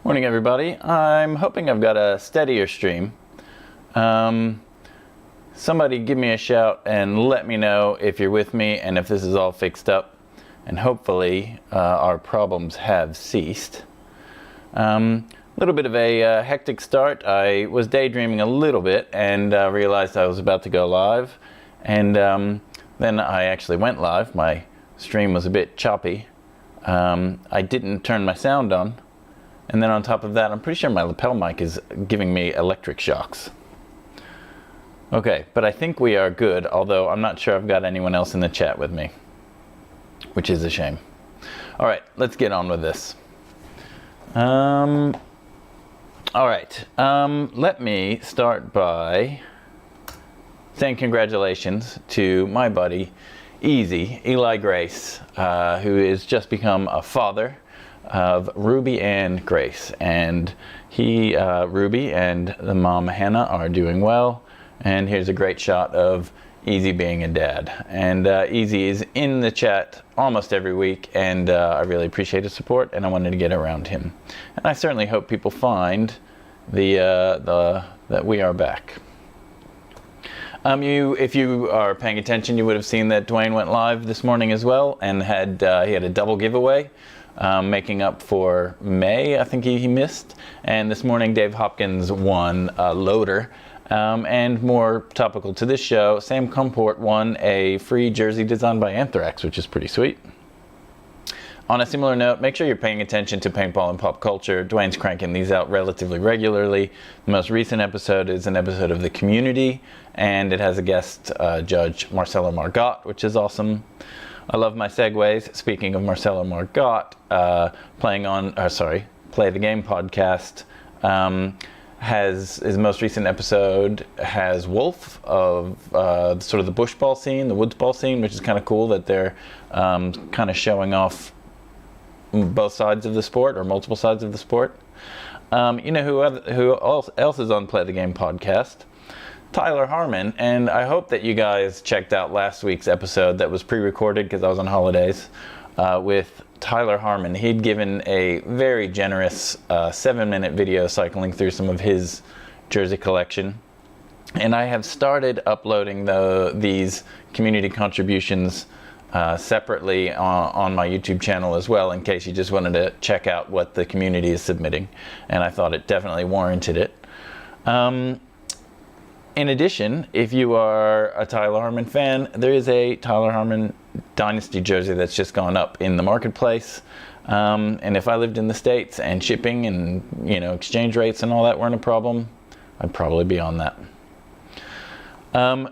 Morning, everybody. I'm hoping I've got a steadier stream. Somebody give me a shout and let me know if you're with me and if this is all fixed up. And hopefully our problems have ceased. A little bit of a hectic start. I was daydreaming a little bit and realized I was about to go live. And then I actually went live. My stream was a bit choppy. I didn't turn my sound on. And then on top of that, I'm pretty sure my lapel mic is giving me electric shocks. Okay, but I think we are good, although I'm not sure I've got anyone else in the chat with me, which is a shame. All right, let's get on with this. All right, let me start by saying congratulations to my buddy, Eli Grace, who has just become a father of Ruby and Grace, and Ruby and the mom Hannah are doing well. And here's a great shot of Easy being a dad. And Easy is in the chat almost every week, and I really appreciate his support, and I wanted to get around him. And I certainly hope people find that we are back. If you are paying attention, you would have seen that Dwayne went live this morning as well, and he had a double giveaway. Making up for May, I think he missed. And this morning, Dave Hopkins won a loader. And more topical to this show, Sam Comport won a free jersey designed by Anthrax, which is pretty sweet. On a similar note, make sure you're paying attention to paintball and pop culture. Dwayne's cranking these out relatively regularly. The most recent episode is an episode of The Community, and it has a guest judge, Marcelo Margot, which is awesome. I love my segues. Speaking of Marcelo Margot, Play the Game podcast his most recent episode has Wolf of sort of the bush ball scene, the woods ball scene, which is kind of cool that they're kind of showing off both sides of the sport or multiple sides of the sport. You know who else is on Play the Game podcast? Tyler Harmon, and I hope that you guys checked out last week's episode that was pre-recorded because I was on holidays with Tyler Harmon. He'd given a very generous 7-minute video cycling through some of his jersey collection, and I have started uploading these community contributions separately on my YouTube channel as well, in case you just wanted to check out what the community is submitting, and I thought it definitely warranted it. In addition, if you are a Tyler Harmon fan, there is a Tyler Harmon Dynasty jersey that's just gone up in the marketplace. And if I lived in the States and shipping and exchange rates and all that weren't a problem, I'd probably be on that. Now,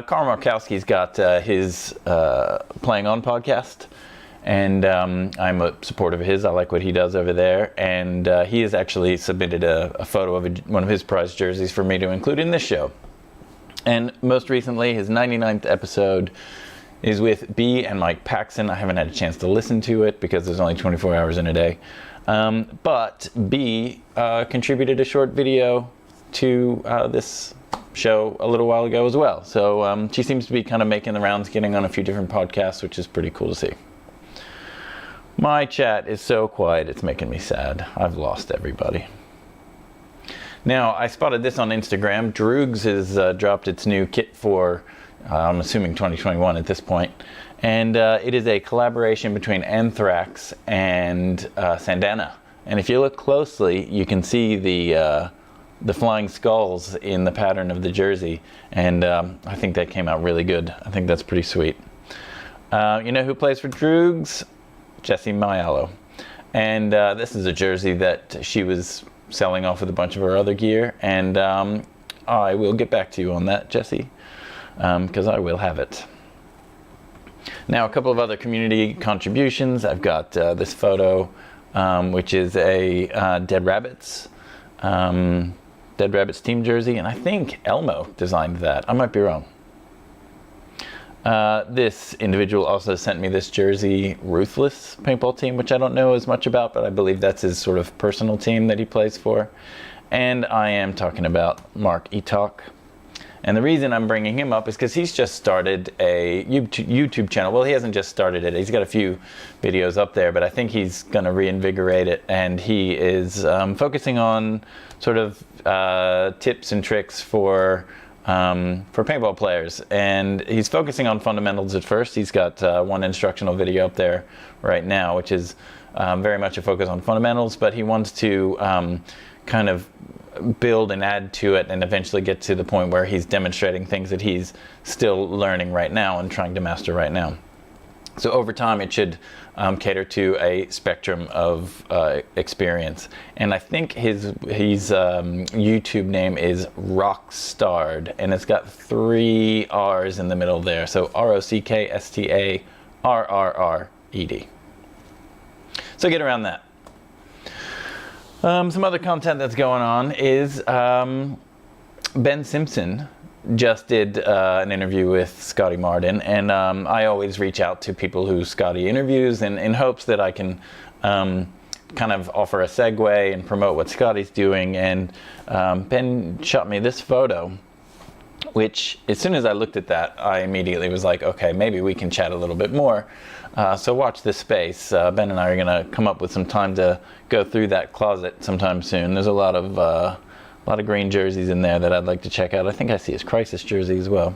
Carl Markowski's got his Playing On podcast. And I'm a supporter of his. I like what he does over there. And he has actually submitted a photo of one of his prized jerseys for me to include in this show. And most recently, his 99th episode is with B and Mike Paxson. I haven't had a chance to listen to it because there's only 24 hours in a day. But B contributed a short video to this show a little while ago as well. So she seems to be kind of making the rounds, getting on a few different podcasts, which is pretty cool to see. My chat is so quiet, it's making me sad. I've lost everybody. Now, I spotted this on Instagram. Droogs has dropped its new kit for, I'm assuming 2021 at this point. And it is a collaboration between Anthrax and Sandana. And if you look closely, you can see the flying skulls in the pattern of the jersey. And I think that came out really good. I think that's pretty sweet. You know who plays for Droogs? Jessie Maiello. And this is a jersey that she was selling off with a bunch of her other gear, and I will get back to you on that, Jessie, because I will have it. Now, a couple of other community contributions. I've got this photo, which is a Dead Rabbits team jersey, and I think Elmo designed that. I might be wrong. This individual also sent me this jersey, Ruthless paintball team, which I don't know as much about, but I believe that's his sort of personal team that he plays for. And I am talking about Mark Etok. And the reason I'm bringing him up is because he's just started a YouTube channel. Well, he hasn't just started it. He's got a few videos up there, but I think he's going to reinvigorate it. And he is focusing on sort of tips and tricks for paintball players. And he's focusing on fundamentals at first. He's got one instructional video up there right now, which is very much a focus on fundamentals, but he wants to kind of build and add to it and eventually get to the point where he's demonstrating things that he's still learning right now and trying to master right now. So over time it should cater to a spectrum of experience. And I think his YouTube name is Rockstarred, and it's got 3 R's in the middle there. So ROCKSTARRRED. So get around that. Some other content that's going on is Ben Simpson just did an interview with Scotty Martin, and I always reach out to people who Scotty interviews in hopes that I can kind of offer a segue and promote what Scotty's doing. And Ben shot me this photo, which as soon as I looked at that, I immediately was like, okay, maybe we can chat a little bit more. So watch this space. Ben and I are going to come up with some time to go through that closet sometime soon. There's a lot of green jerseys in there that I'd like to check out. I think I see his Crisis jersey as well.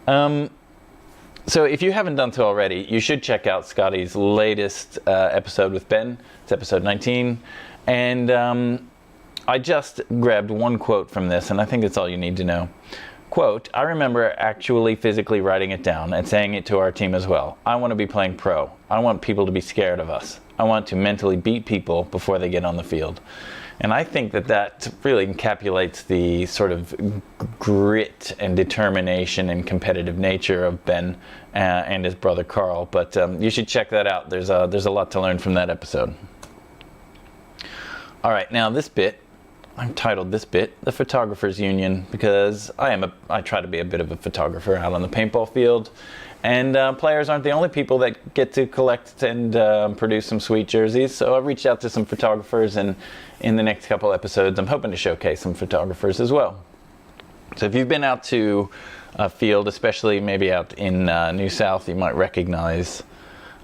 So if you haven't done so already, you should check out Scotty's latest episode with Ben. It's episode 19. And I just grabbed one quote from this, and I think that's all you need to know. Quote, I remember actually physically writing it down and saying it to our team as well. I want to be playing pro. I want people to be scared of us. I want to mentally beat people before they get on the field. And I think that really encapsulates the sort of grit and determination and competitive nature of Ben and his brother Carl. But you should check that out. There's a lot to learn from that episode. All right, now this bit, I've titled this bit The Photographers Union, because I try to be a bit of a photographer out on the paintball field, and players aren't the only people that get to collect and produce some sweet jerseys. So I reached out to some photographers, and in the next couple episodes I'm hoping to showcase some photographers as well. So if you've been out to a field, especially maybe out in New South, you might recognize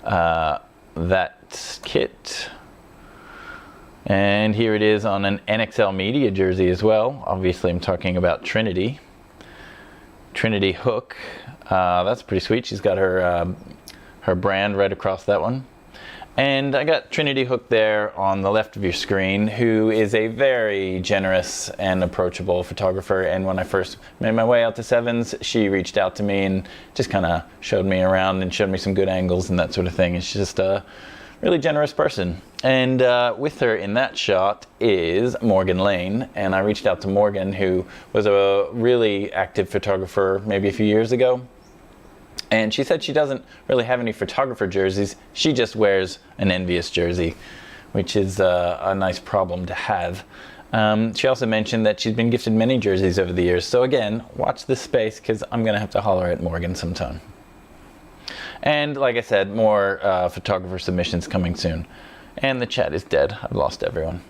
that kit. And here it is on an NXL Media jersey as well. Obviously I'm talking about Trinity Hook. That's pretty sweet. She's got her brand right across that one. And I got Trinity Hook there on the left of your screen, who is a very generous and approachable photographer. And when I first made my way out to Sevens, she reached out to me and just kind of showed me around and showed me some good angles and that sort of thing. And she's just a really generous person. And with her in that shot is Morgan Lane. And I reached out to Morgan, who was a really active photographer maybe a few years ago. And she said she doesn't really have any photographer jerseys. She just wears an Envious jersey, which is a nice problem to have. She also mentioned that she's been gifted many jerseys over the years. So again, watch this space, because I'm going to have to holler at Morgan sometime. And like I said, more photographer submissions coming soon. And the chat is dead. I've lost everyone.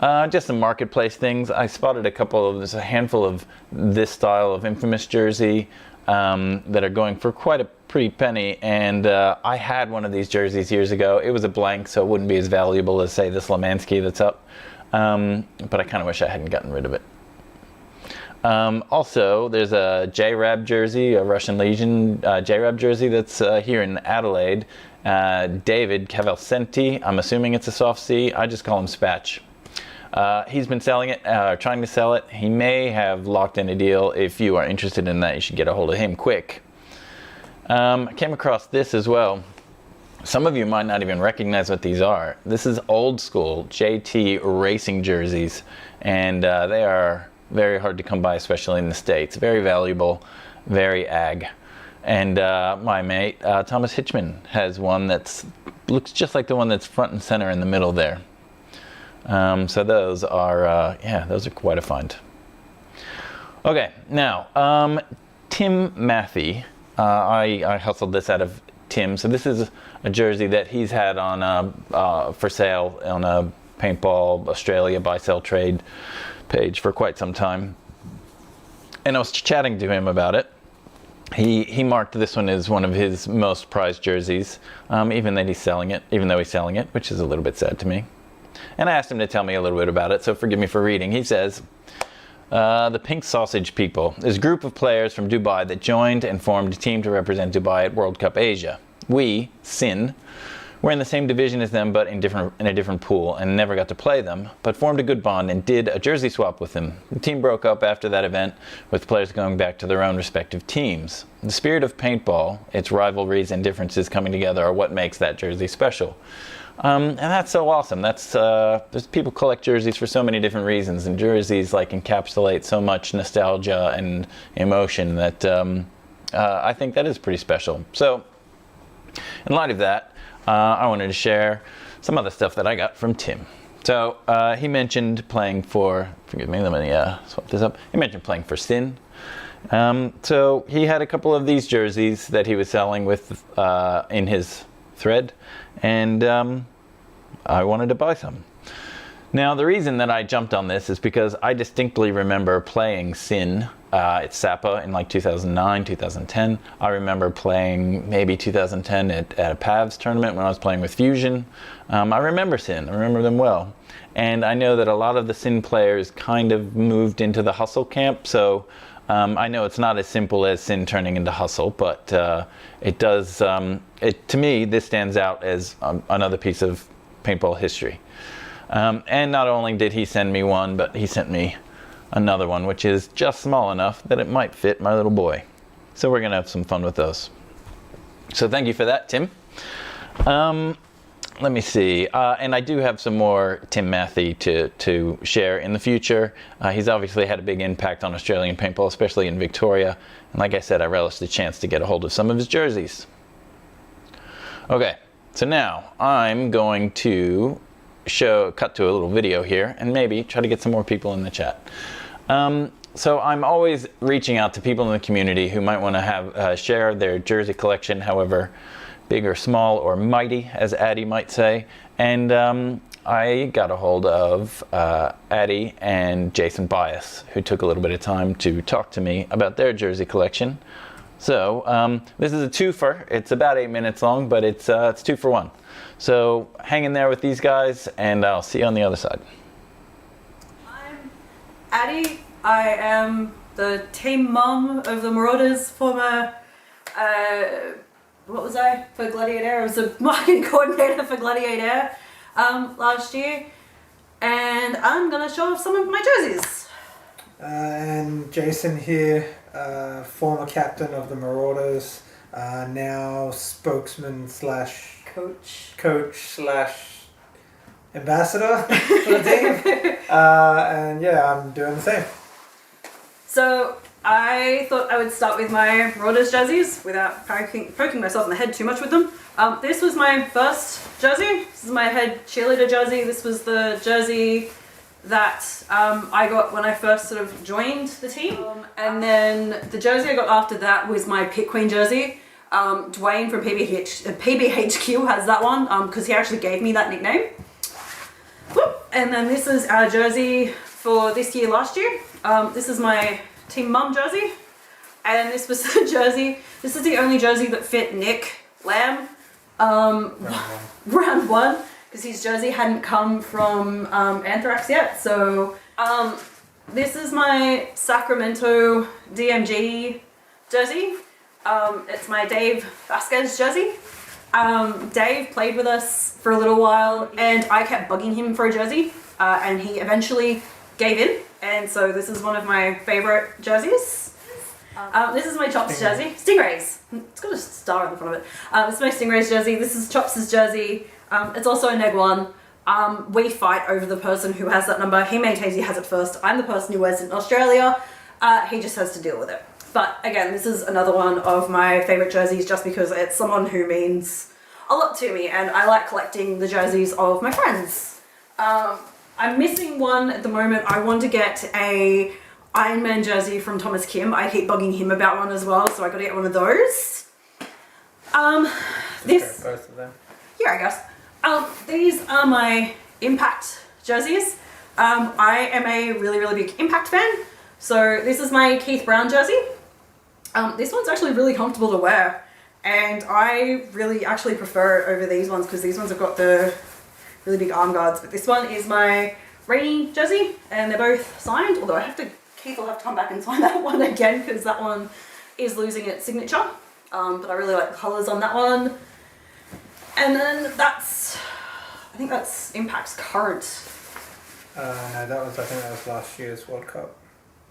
Just some marketplace things. I spotted there's a handful of this style of Infamous jersey that are going for quite a pretty penny. And I had one of these jerseys years ago. It was a blank, so it wouldn't be as valuable as, say, this Lemansky that's up. But I kind of wish I hadn't gotten rid of it. Also, there's a JRAB jersey, a Russian Legion JRAB jersey that's here in Adelaide. David Cavalcenti, I'm assuming it's a soft C. I just call him Spatch. He's been selling it, trying to sell it. He may have locked in a deal. If you are interested in that, you should get a hold of him quick. I came across this as well. Some of you might not even recognize what these are. This is old school JT racing jerseys, and they are very hard to come by, especially in the States. Very valuable, very ag. And my mate, Thomas Hitchman, has one that looks just like the one that's front and center in the middle there. So those are, those are quite a find. Okay, now, Tim Matthey, I hustled this out of Tim. So this is a jersey that he's had on for sale on a Paintball Australia buy-sell trade page for quite some time. and I was chatting to him about it. He marked this one as one of his most prized jerseys, even though he's selling it, which is a little bit sad to me. And I asked him to tell me a little bit about it, so forgive me for reading. He says, the Pink Sausage People is a group of players from Dubai that joined and formed a team to represent Dubai at World Cup Asia. We, SIN, were in the same division as them but in a different pool and never got to play them, but formed a good bond and did a jersey swap with them. The team broke up after that event, with players going back to their own respective teams. The spirit of paintball, its rivalries and differences coming together are what makes that jersey special. And that's so awesome. There's people collect jerseys for so many different reasons, and jerseys encapsulate so much nostalgia and emotion that I think that is pretty special. So, in light of that, I wanted to share some other stuff that I got from Tim. So he mentioned playing for, forgive me, let me swap this up. He mentioned playing for Sin. So he had a couple of these jerseys that he was selling with in his thread, and I wanted to buy some. Now the reason that I jumped on this is because I distinctly remember playing Sin at Sapa in 2009, 2010. I remember playing maybe 2010 at a PAVS tournament when I was playing with Fusion. I remember Sin, I remember them well. And I know that a lot of the Sin players kind of moved into the Hustle camp, so I know it's not as simple as Sin turning into Hustle, but it does, to me, this stands out as another piece of paintball history. And not only did he send me one, but he sent me another one, which is just small enough that it might fit my little boy. So we're gonna have some fun with those. So thank you for that, Tim. Let me see, and I do have some more Tim Matthey to share in the future. He's obviously had a big impact on Australian paintball, especially in Victoria. And like I said, I relish the chance to get a hold of some of his jerseys. Okay, so now I'm going to cut to a little video here and maybe try to get some more people in the chat. So I'm always reaching out to people in the community who might want to have share their jersey collection, however big or small or mighty, as Addie might say. And I got a hold of Addie and Jason Bias, who took a little bit of time to talk to me about their jersey collection. So this is a twofer. It's about 8 minutes long, but it's 2 for 1. So hang in there with these guys, and I'll see you on the other side. I'm Addie. I am the team mum of the Marauders, former, what was I for Gladiator? I was the marketing coordinator for Gladiator last year, and I'm going to show off some of my jerseys. And Jason here, former captain of the Marauders, now spokesman slash coach slash ambassador for the team. And yeah, I'm doing the same. So I thought I would start with my Marauders jerseys without poking myself in the head too much with them. This was my first jersey. This is my head cheerleader jersey. This was the jersey that I got when I first sort of joined the team. And then the jersey I got after that was my Pit Queen jersey. Dwayne from PBHQ has that one because he actually gave me that nickname. Whoop. And then this is our jersey for this year, last year. This is my Team Mum jersey. And this was the jersey, this is the only jersey that fit Nick Lamb round one. Because his jersey hadn't come from Anthrax yet. So this is my Sacramento DMG jersey. It's my Dave Vasquez jersey. Dave played with us for a little while and I kept bugging him for a jersey and he eventually gave in, and so this is one of my favorite jerseys. This is my Chops jersey. Stingrays. It's got a star in the front of it. This is my Stingrays jersey. This is Chops' jersey. It's also a neg one. We fight over the person who has that number. He maintains he has it first. I'm the person who wears it in Australia. He just has to deal with it. But again, this is another one of my favorite jerseys just because it's someone who means a lot to me and I like collecting the jerseys of my friends. I'm missing one at the moment. I want to get a Iron Man jersey from Thomas Kim. I keep bugging him about one as well, so I got to get one of those. This. Both of them. Yeah, I guess. These are my Impact jerseys. I am a really, really big Impact fan. So this is my Keith Brown jersey. This one's actually really comfortable to wear, and I really actually prefer it over these ones because these ones have got the really big arm guards. But this one is my Rainy jersey, and they're both signed, although Keith will have to come back and sign that one again because that one is losing its signature. But I really like the colours on that one. And then I think that's Impact's current. No, I think that was last year's World Cup.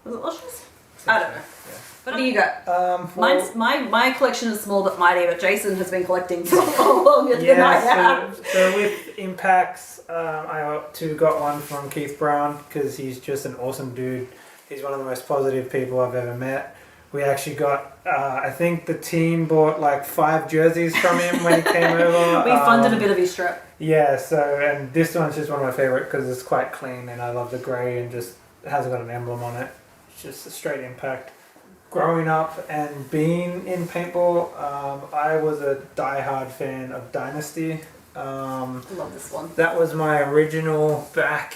Was it last year's? I don't know. Yeah. But what do you got? Mine's my collection is small but mighty, but Jason has been collecting for longer than I have. So with Impacts, I too got one from Keith Brown because he's just an awesome dude. He's one of the most positive people I've ever met. We actually got, I think the team bought like 5 jerseys from him when he came over. We funded a bit of his trip. Yeah, and this one's just one of my favourite because it's quite clean and I love the grey and just hasn't got an emblem on it. It's just a straight Impact. Growing up and being in paintball, I was a die-hard fan of Dynasty. I love this one. That was my original back,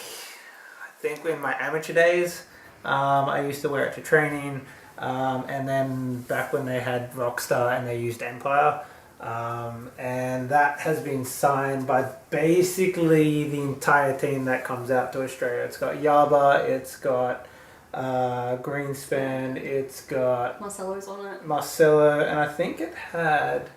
I think, in my amateur days. I used to wear it to training. And then back when they had Rockstar and they used Empire, and that has been signed by basically the entire team that comes out to Australia. It's got Yaba, it's got Greenspan, it's got Marcelo's on it. Marcelo, and I think it had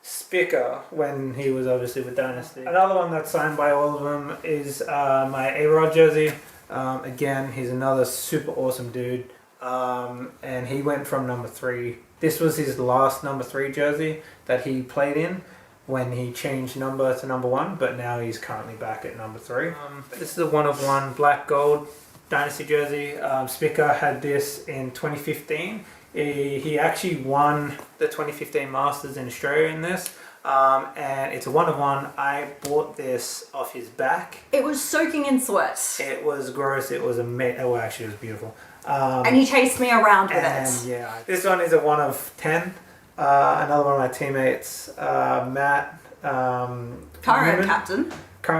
Spicker when he was obviously with Dynasty. Another one that's signed by all of them is my A-Rod jersey. Again, he's another super awesome dude. And he went from number 3. This was his last number 3 jersey that he played in when he changed number to number 1, but now he's currently back at number 3. This is a 1-of-1 black gold Dynasty jersey. Spicker had this in 2015. He actually won the 2015 Masters in Australia in this. And it's a 1-of-1. I bought this off his back. It was soaking in sweat. It was gross. It was actually it was beautiful. And he chased me around with it. Yeah, this one is a 1-of-10. Another one of my teammates, Matt, Current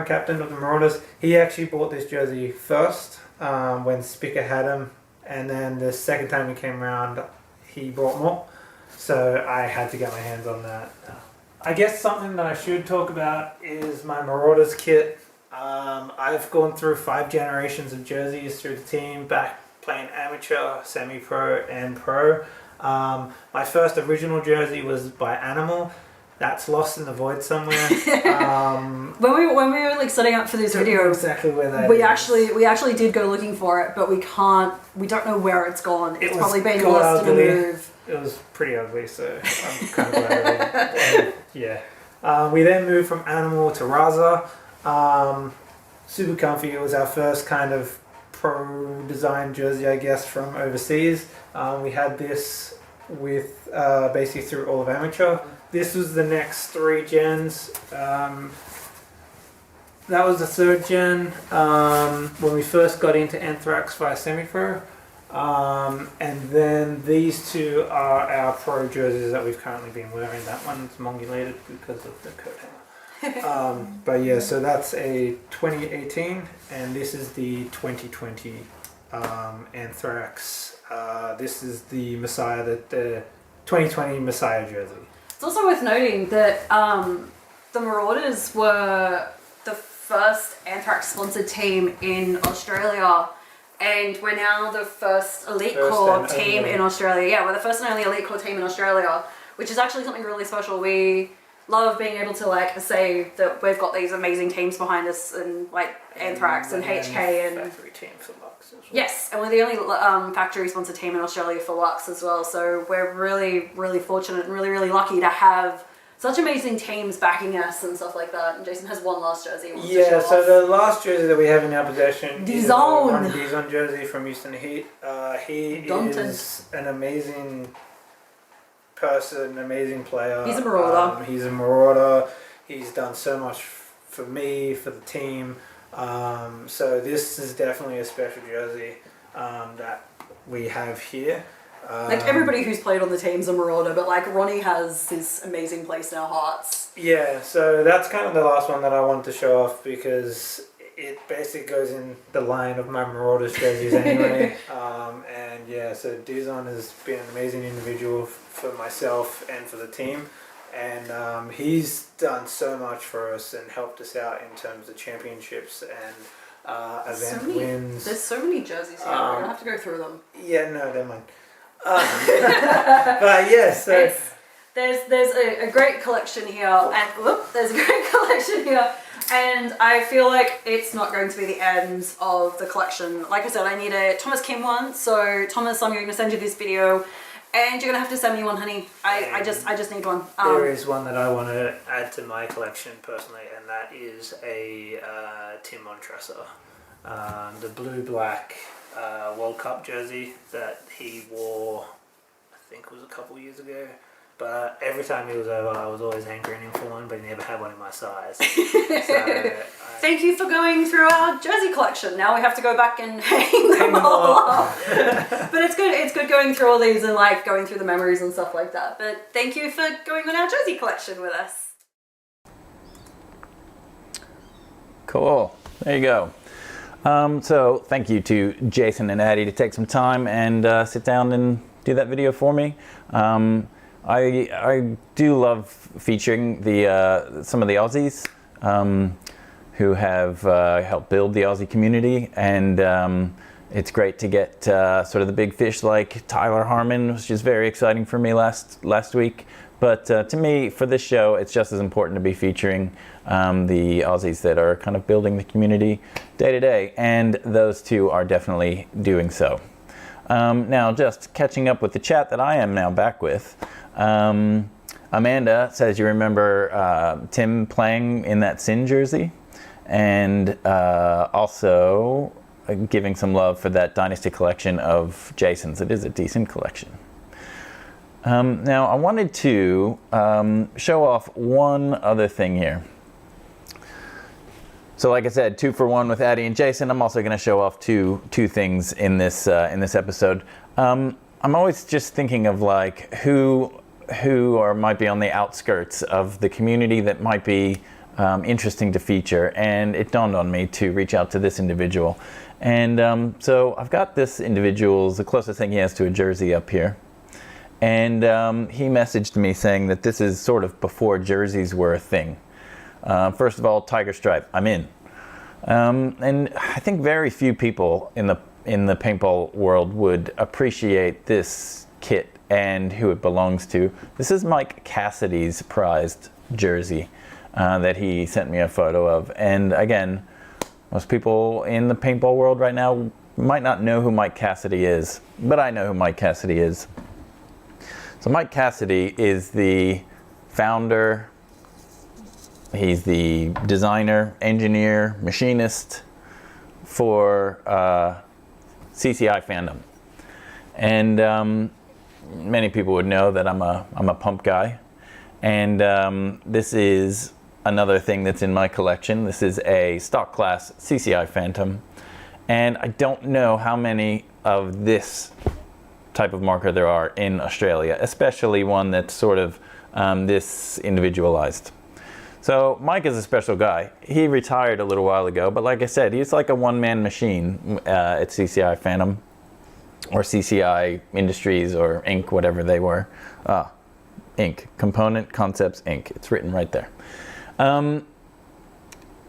captain of the Marauders. He actually bought this jersey first when Spicker had him, and then the second time he came around, he bought more. So I had to get my hands on that. I guess something that I should talk about is my Marauders kit. I've gone through 5 generations of jerseys through the team, back playing amateur, semi-pro and pro. My first original jersey was by Animal. That's lost in the void somewhere. When we were like setting up for this video, exactly where that we is. actually did go looking for it, but we don't know where it's gone. It's probably been quite lost in a ugly. move. It was pretty ugly, so I'm kind of glad of it. Yeah. We then moved from Animal to Raza. Super comfy. It was our first kind of pro design jersey, I guess, from overseas. We had this with basically through all of amateur. This was the next 3 gens. That was the 3rd gen when we first got into Anthrax via semi-pro. And then these 2 are our pro jerseys that we've currently been wearing. That one's mongulated because of the coat hanger. But yeah, so that's a 2018, and this is the 2020 Anthrax. This is the Messiah, the 2020 Messiah jersey. It's also worth noting that the Marauders were the first Anthrax sponsored team in Australia, and we're now the first Elite Corps team in Australia. Yeah, we're the first and only Elite Corps team in Australia, which is actually something really special. We love being able to like say that we've got these amazing teams behind us, and like Anthrax and HK and factory team for Lux as well. Yes, and we're the only factory sponsored team in Australia for Lux as well. So we're really, really fortunate and really, really lucky to have such amazing teams backing us and stuff like that. And Jason has one last jersey. Yeah, so the last jersey that we have in our possession is a Dizon. Dizon jersey from Houston Heat. He is an amazing person, amazing player. He's a Marauder. He's a Marauder. He's done so much for me, for the team. So this is definitely a special jersey that we have here. Like everybody who's played on the team's a Marauder, but like Ronnie has this amazing place in our hearts. Yeah, so that's kind of the last one that I wanted to show off because it basically goes in the line of my Marauders jerseys anyway. And yeah, so Dizon has been an amazing individual for myself and for the team. And he's done so much for us and helped us out in terms of championships and event wins. There's so many jerseys here. We're gonna have to go through them. Yeah, no, don't mind. But yeah, so there's a great collection here, and there's a great collection here, and I feel like it's not going to be the end of the collection. Like I said, I need a Thomas Kim one. So Thomas, I'm going to send you this video. And you're gonna have to send me one, honey. I just need one. There is one that I want to add to my collection personally, and that is a Tim Montressor, the blue-black World Cup jersey that he wore, I think it was a couple years ago. But every time he was over, I was always hankering him for one, but he never had one in my size. Thank you for going through our jersey collection. Now we have to go back and hang them all up. But it's good. It's good going through all these and like going through the memories and stuff like that. But thank you for going on our jersey collection with us. Cool. There you go. So thank you to Jason and Addie to take some time and sit down and do that video for me. I do love featuring the some of the Aussies who have helped build the Aussie community, and it's great to get sort of the big fish like Tyler Harmon, which is very exciting for me last week. But to me, for this show, it's just as important to be featuring the Aussies that are kind of building the community day to day, and those two are definitely doing so. Now, just catching up with the chat that I am now back with. Amanda says you remember Tim playing in that Sin jersey, and also giving some love for that Dynasty collection of Jason's. It is a decent collection. Now, I wanted to show off one other thing here. So like I said, 2 for 1 with Addie and Jason. I'm also going to show off two things in this episode. I'm always just thinking of like who or might be on the outskirts of the community that might be interesting to feature, and it dawned on me to reach out to this individual. And so I've got this individual's, the closest thing he has to a jersey up here. And he messaged me saying that this is sort of before jerseys were a thing. First of all, Tiger Stripe, I'm in. And I think very few people in the paintball world would appreciate this kit and who it belongs to. This is Mike Cassidy's prized jersey that he sent me a photo of. And again, most people in the paintball world right now might not know who Mike Cassidy is, but I know who Mike Cassidy is. So Mike Cassidy is the founder, he's the designer, engineer, machinist for CCI fandom. And many people would know that I'm a pump guy. And this is another thing that's in my collection. This is a stock class CCI Phantom. And I don't know how many of this type of marker there are in Australia, especially one that's sort of this individualized. So Mike is a special guy. He retired a little while ago, but like I said, he's like a one-man machine at CCI Phantom, or CCI Industries, or Inc., whatever they were. Inc., Component Concepts Inc. It's written right there.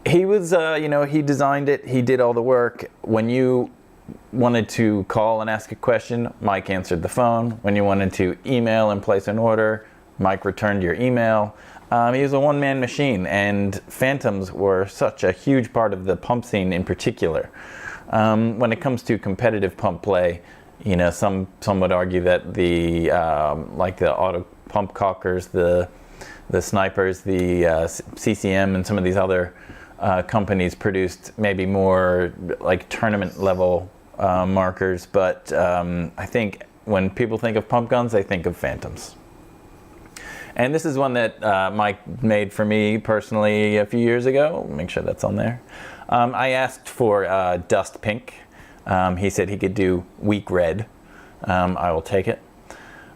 He was, he designed it. He did all the work. When you wanted to call and ask a question, Mike answered the phone. When you wanted to email and place an order, Mike returned your email. He was a one-man machine, and Phantoms were such a huge part of the pump scene in particular. When it comes to competitive pump play, some would argue that the like the auto pump cockers, the snipers, the CCM, and some of these other companies produced maybe more like tournament level markers. But I think when people think of pump guns, they think of Phantoms. And this is one that Mike made for me personally a few years ago. Make sure that's on there. I asked for dust pink. He said he could do weak red. I will take it.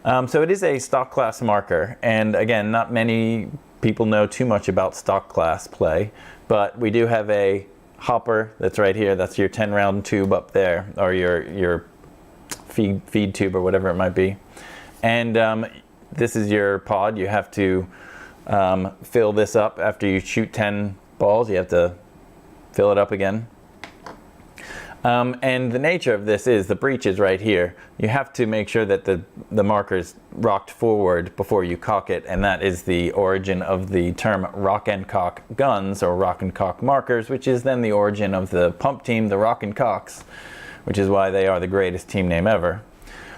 So it is a stock class marker. And again, not many people know too much about stock class play, but we do have a hopper that's right here. That's your 10 round tube up there, or your feed tube or whatever it might be. And this is your pod. You have to fill this up after you shoot 10 balls. You have to fill it up again. And the nature of this is the breech is right here. You have to make sure that the marker's rocked forward before you cock it, and that is the origin of the term rock and cock guns, or rock and cock markers, which is then the origin of the pump team, the Rock and Cocks, which is why they are the greatest team name ever.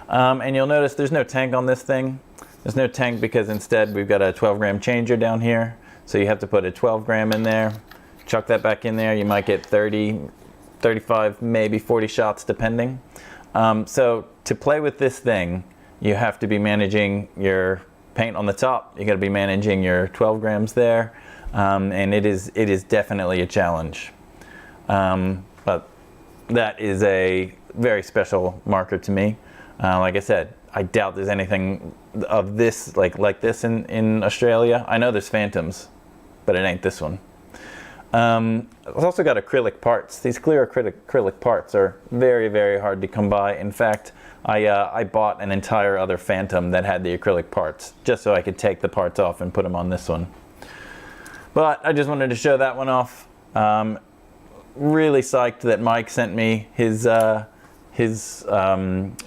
And you'll notice there's no tank on this thing. There's no tank because instead we've got a 12-gram changer down here. So you have to put a 12-gram in there, chuck that back in there. You might get 30, 35, maybe 40 shots depending. So to play with this thing, you have to be managing your paint on the top. You got to be managing your 12 grams there, and it is definitely a challenge. But that is a very special marker to me. Like I said, I doubt there's anything of this like this in Australia. I know there's Phantoms, but it ain't this one. It's also got acrylic parts. These clear acrylic parts are very, very hard to come by. In fact, I bought an entire other Phantom that had the acrylic parts just so I could take the parts off and put them on this one. But I just wanted to show that one off. Really psyched that Mike sent me his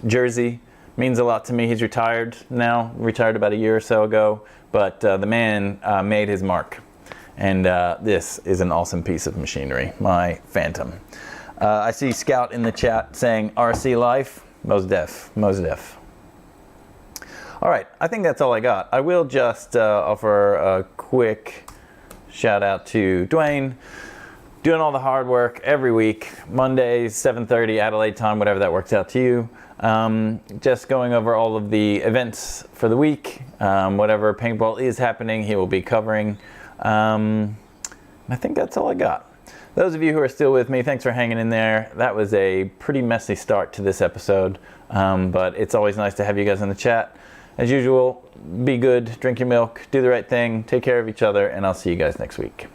jersey. Means a lot to me. He's retired now, retired about a year or so ago, but the man made his mark. And this is an awesome piece of machinery, my Phantom. I see Scout in the chat saying RC Life. Most def. All right, I think that's all I got. I will just offer a quick shout out to Dwayne, doing all the hard work every week, Mondays, 7:30 Adelaide time, whatever that works out to you. Just going over all of the events for the week, whatever paintball is happening, he will be covering. I think that's all I got. Those of you who are still with me, thanks for hanging in there. That was a pretty messy start to this episode, but it's always nice to have you guys in the chat. As usual, be good, drink your milk, do the right thing, take care of each other, and I'll see you guys next week.